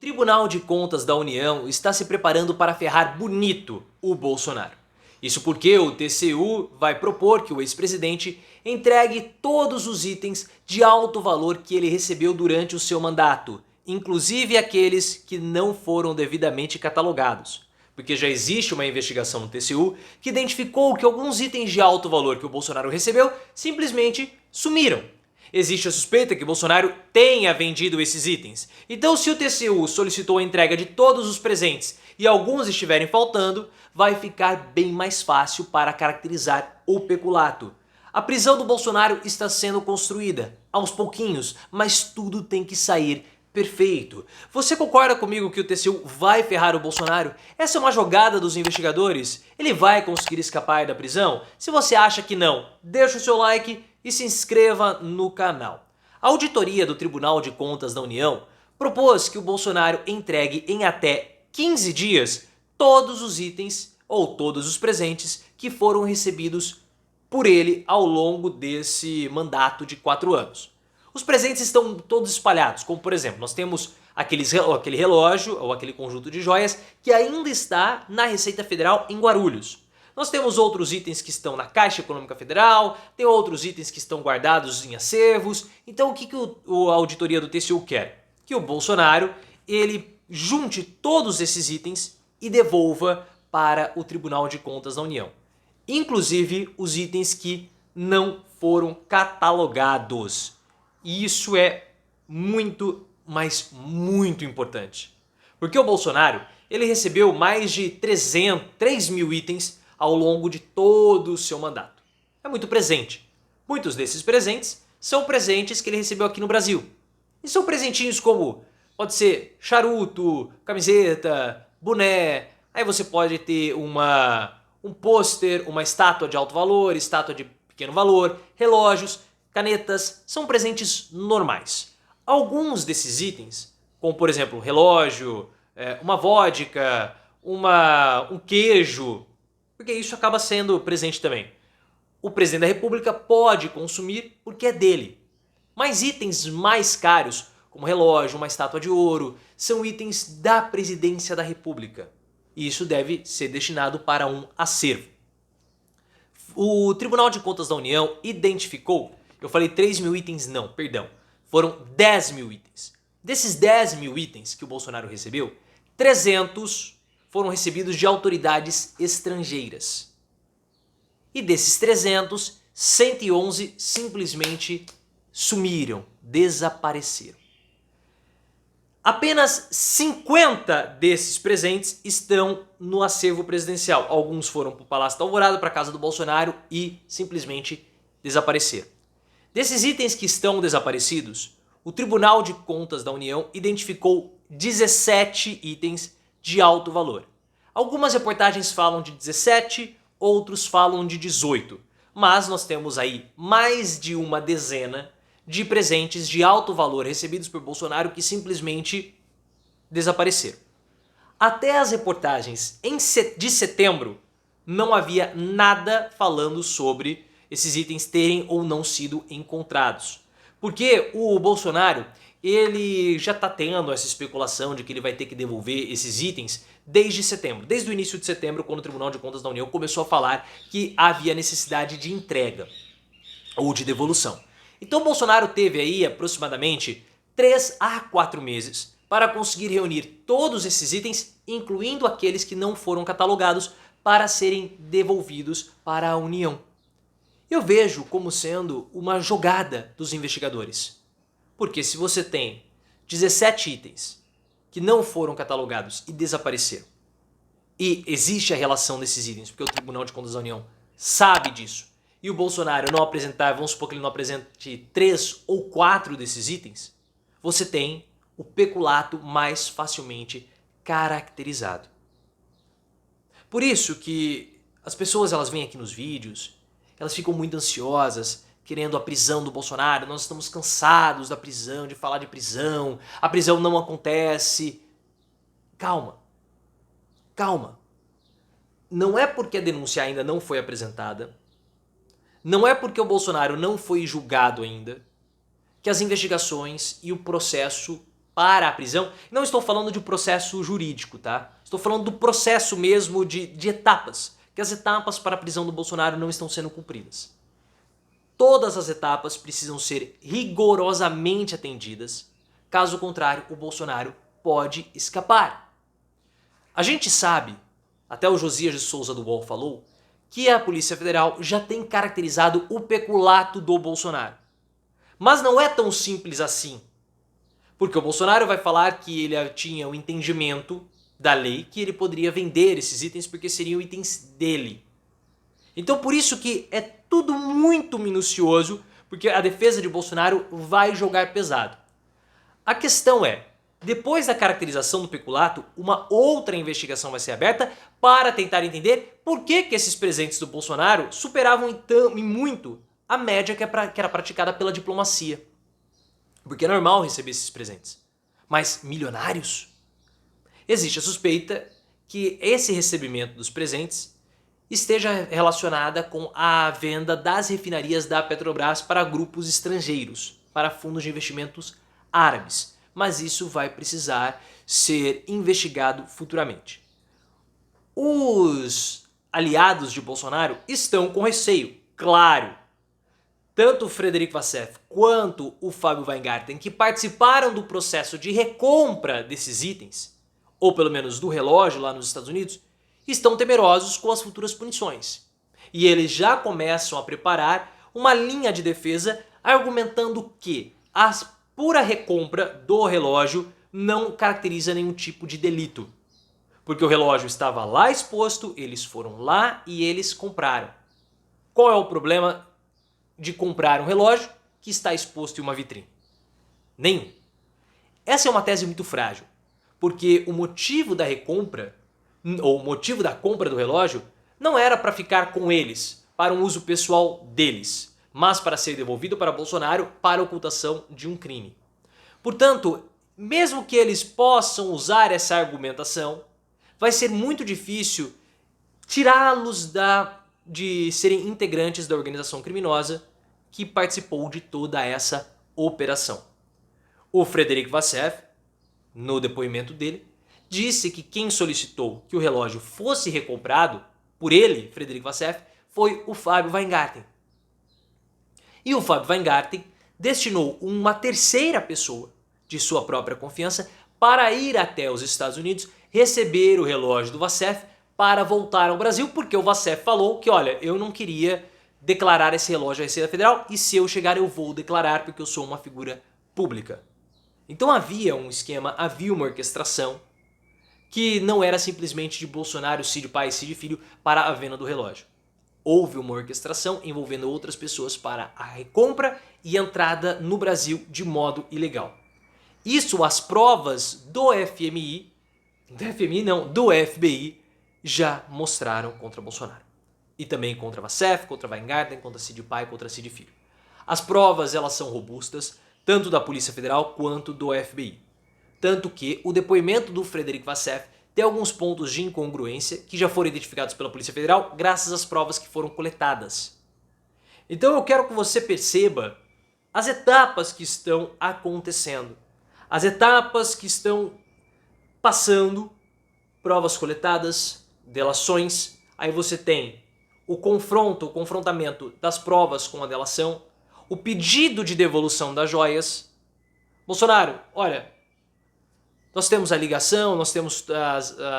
Tribunal de Contas da União está se preparando para ferrar bonito o Bolsonaro. Isso porque o TCU vai propor que o ex-presidente entregue todos os itens de alto valor que ele recebeu durante o seu mandato, inclusive aqueles que não foram devidamente catalogados. Porque já existe uma investigação no TCU que identificou que alguns itens de alto valor que o Bolsonaro recebeu simplesmente sumiram. Existe a suspeita que Bolsonaro tenha vendido esses itens. Então, se o TCU solicitou a entrega de todos os presentes e alguns estiverem faltando, vai ficar bem mais fácil para caracterizar o peculato. A prisão do Bolsonaro está sendo construída, aos pouquinhos, mas tudo tem que sair perfeito. Você concorda comigo que o TCU vai ferrar o Bolsonaro? Essa é uma jogada dos investigadores? Ele vai conseguir escapar da prisão? Se você acha que não, deixa o seu like e se inscreva no canal. A auditoria do Tribunal de Contas da União propôs que o Bolsonaro entregue em até 15 dias todos os itens ou todos os presentes que foram recebidos por ele ao longo desse mandato de 4 anos. Os presentes estão todos espalhados, como por exemplo, nós temos aquele relógio ou aquele conjunto de joias que ainda está na Receita Federal em Guarulhos. Nós temos outros itens que estão na Caixa Econômica Federal, tem outros itens que estão guardados em acervos. Então o que a auditoria do TCU quer? Que o Bolsonaro ele junte todos esses itens e devolva para o Tribunal de Contas da União. Inclusive os itens que não foram catalogados. E isso é muito, mas muito importante. Porque o Bolsonaro ele recebeu mais de 3 mil itens ao longo de todo o seu mandato. É muito presente. Muitos desses presentes são presentes que ele recebeu aqui no Brasil. E são presentinhos como, pode ser charuto, camiseta, boné, aí você pode ter um pôster, uma estátua de alto valor, estátua de pequeno valor, relógios, canetas, são presentes normais. Alguns desses itens, como por exemplo um relógio, uma vodka, um queijo, porque isso acaba sendo presente também. O presidente da República pode consumir porque é dele. Mas itens mais caros, como relógio, uma estátua de ouro, são itens da presidência da República. E isso deve ser destinado para um acervo. O Tribunal de Contas da União identificou, eu falei 3 mil itens, não, perdão, foram 10 mil itens. Desses 10 mil itens que o Bolsonaro recebeu, 300 foram recebidos de autoridades estrangeiras. E desses 300, 111 simplesmente sumiram, desapareceram. Apenas 50 desses presentes estão no acervo presidencial. Alguns foram para o Palácio da Alvorada, para a casa do Bolsonaro e simplesmente desapareceram. Desses itens que estão desaparecidos, o Tribunal de Contas da União identificou 17 itens de alto valor. Algumas reportagens falam de 17, outros falam de 18. Mas nós temos aí mais de uma dezena de presentes de alto valor recebidos por Bolsonaro que simplesmente desapareceram. Até as reportagens de setembro não havia nada falando sobre esses itens terem ou não sido encontrados. Porque o Bolsonaro ele já está tendo essa especulação de que ele vai ter que devolver esses itens desde setembro. Desde o início de setembro, quando o Tribunal de Contas da União começou a falar que havia necessidade de entrega ou de devolução. Então o Bolsonaro teve aí aproximadamente 3 a 4 meses para conseguir reunir todos esses itens, incluindo aqueles que não foram catalogados, para serem devolvidos para a União. Eu vejo como sendo uma jogada dos investigadores. Porque se você tem 17 itens que não foram catalogados e desapareceram, e existe a relação desses itens, porque o Tribunal de Contas da União sabe disso, e o Bolsonaro não apresentar, vamos supor que ele não apresente 3 ou 4 desses itens, você tem o peculato mais facilmente caracterizado. Por isso que as pessoas elas vêm aqui nos vídeos, elas ficam muito ansiosas, querendo a prisão do Bolsonaro, nós estamos cansados da prisão, de falar de prisão, a prisão não acontece. Calma, calma. Não é porque a denúncia ainda não foi apresentada, não é porque o Bolsonaro não foi julgado ainda, que as investigações e o processo para a prisão. Não estou falando de processo jurídico, tá? Estou falando do processo mesmo de etapas, que as etapas para a prisão do Bolsonaro não estão sendo cumpridas. Todas as etapas precisam ser rigorosamente atendidas, caso contrário, o Bolsonaro pode escapar. A gente sabe, até o Josias de Souza do UOL falou, que a Polícia Federal já tem caracterizado o peculato do Bolsonaro. Mas não é tão simples assim. Porque o Bolsonaro vai falar que ele tinha o entendimento da lei que ele poderia vender esses itens porque seriam itens dele. Então por isso que é tudo muito minucioso, porque a defesa de Bolsonaro vai jogar pesado. A questão é, depois da caracterização do peculato, uma outra investigação vai ser aberta para tentar entender por que esses presentes do Bolsonaro superavam em muito a média que era praticada pela diplomacia. Porque é normal receber esses presentes. Mas milionários? Existe a suspeita que esse recebimento dos presentes esteja relacionada com a venda das refinarias da Petrobras para grupos estrangeiros, para fundos de investimentos árabes. Mas isso vai precisar ser investigado futuramente. Os aliados de Bolsonaro estão com receio, claro. Tanto o Frederic Vassef quanto o Fábio Weingarten, que participaram do processo de recompra desses itens, ou pelo menos do relógio lá nos Estados Unidos, estão temerosos com as futuras punições. E eles já começam a preparar uma linha de defesa argumentando que a pura recompra do relógio não caracteriza nenhum tipo de delito. Porque o relógio estava lá exposto, eles foram lá e eles compraram. Qual é o problema de comprar um relógio que está exposto em uma vitrine? Nenhum. Essa é uma tese muito frágil, porque o motivo da recompra, ou o motivo da compra do relógio, não era para ficar com eles, para um uso pessoal deles, mas para ser devolvido para Bolsonaro para ocultação de um crime. Portanto, mesmo que eles possam usar essa argumentação, vai ser muito difícil tirá-los de serem integrantes da organização criminosa que participou de toda essa operação. O Frederic Vassef, no depoimento dele, disse que quem solicitou que o relógio fosse recomprado por ele, Frederic Vassef, foi o Fábio Weingarten. E o Fábio Weingarten destinou uma terceira pessoa de sua própria confiança para ir até os Estados Unidos receber o relógio do Vassef para voltar ao Brasil, porque o Vassef falou que, olha, eu não queria declarar esse relógio à Receita Federal e se eu chegar eu vou declarar porque eu sou uma figura pública. Então havia um esquema, havia uma orquestração que não era simplesmente de Bolsonaro, Cid pai e Cid filho para a venda do relógio. Houve uma orquestração envolvendo outras pessoas para a recompra e entrada no Brasil de modo ilegal. Isso as provas do do FBI já mostraram contra Bolsonaro. E também contra Vassef, contra Weingarten, contra Cid pai, contra Cid filho. As provas elas são robustas, tanto da Polícia Federal quanto do FBI. Tanto que o depoimento do Frederic Vassef tem alguns pontos de incongruência que já foram identificados pela Polícia Federal graças às provas que foram coletadas. Então eu quero que você perceba as etapas que estão acontecendo. As etapas que estão passando, provas coletadas, delações, aí você tem o confrontamento das provas com a delação, o pedido de devolução das joias. Bolsonaro, olha, nós temos a ligação, nós temos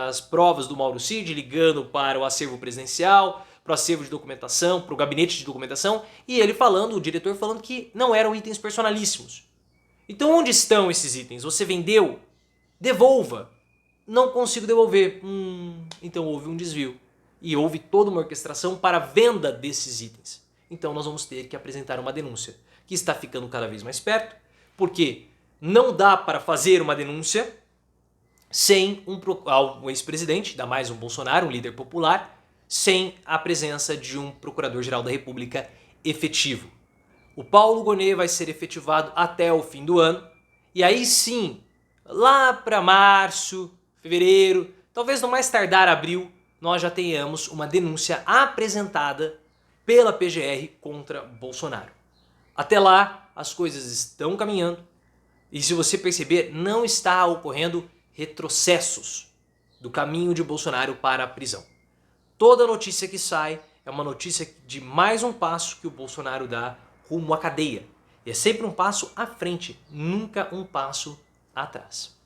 as provas do Mauro Cid ligando para o acervo presidencial, para o acervo de documentação, para o gabinete de documentação, e ele falando, o diretor falando que não eram itens personalíssimos. Então onde estão esses itens? Você vendeu? Devolva. Não consigo devolver. Então houve um desvio. E houve toda uma orquestração para a venda desses itens. Então nós vamos ter que apresentar uma denúncia, que está ficando cada vez mais perto, porque não dá para fazer uma denúncia sem um ex-presidente, ainda mais um Bolsonaro, um líder popular, sem a presença de um procurador-geral da República efetivo. O Paulo Gonet vai ser efetivado até o fim do ano, e aí sim, lá para março, fevereiro, talvez no mais tardar abril, nós já tenhamos uma denúncia apresentada pela PGR contra Bolsonaro. Até lá, as coisas estão caminhando, E se você perceber, não está ocorrendo retrocessos do caminho de Bolsonaro para a prisão. Toda notícia que sai é uma notícia de mais um passo que o Bolsonaro dá rumo à cadeia. E é sempre um passo à frente, nunca um passo atrás.